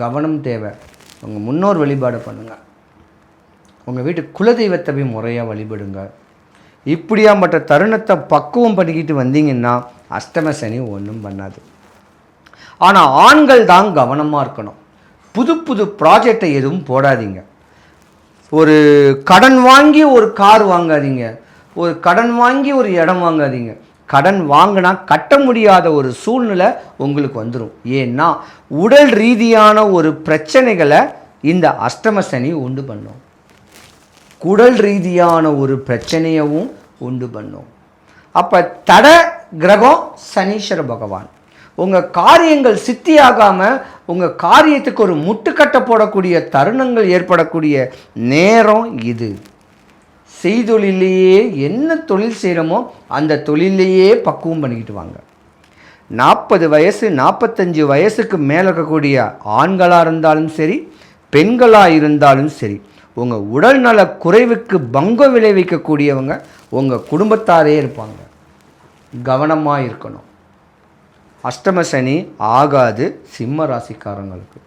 கவனம் தேவை. உங்கள் முன்னோர் வழிபாடு பண்ணுங்கள். உங்கள் வீட்டு குலதெய்வத்தை போய் முறையாக வழிபடுங்க. இப்படியாப்பட்ட தருணத்தை பக்குவம் பண்ணிக்கிட்டு வந்தீங்கன்னா அஷ்டம சனி ஒன்றும் பண்ணாது. ஆனால் ஆண்கள் தான் கவனமாக இருக்கணும். புது புது ப்ராஜெக்டை எதுவும் போடாதீங்க. ஒரு கடன் வாங்கி ஒரு கார் வாங்காதீங்க. ஒரு கடன் வாங்கி ஒரு இடம் வாங்காதீங்க. கடன் வாங்கினா கட்ட முடியாத ஒரு சூழ்நிலை உங்களுக்கு வந்துடும். ஏன்னா உடல் ரீதியான ஒரு பிரச்சனைகளை இந்த அஷ்டம சனி உண்டு பண்ணும். உடல் ரீதியான ஒரு பிரச்சனையவும் உண்டு பண்ணும். அப்போ தட கிரகம் சனீஸ்வர பகவான். உங்கள் காரியங்கள் சித்தியாகாமல் உங்கள் காரியத்துக்கு ஒரு முட்டுக்கட்டை போடக்கூடிய தருணங்கள் ஏற்படக்கூடிய நேரம் இது. செய்தொழிலேயே என்ன தொழில் செய்கிறோமோ அந்த தொழிலையே பக்குவம் பண்ணிக்கிட்டு வாங்க. 40 வயசு 45 வயசுக்கு மேலே இருக்கக்கூடிய ஆண்களாக இருந்தாலும் சரி, பெண்களாக இருந்தாலும் சரி, உங்கள் உடல்நல குறைவுக்கு பங்கம் விளைவிக்கக்கூடியவங்க உங்கள் குடும்பத்தாரே இருப்பாங்க. கவனமாக இருக்கணும். அஷ்டம சனி ஆகாது சிம்ம ராசிக்காரங்களுக்கு.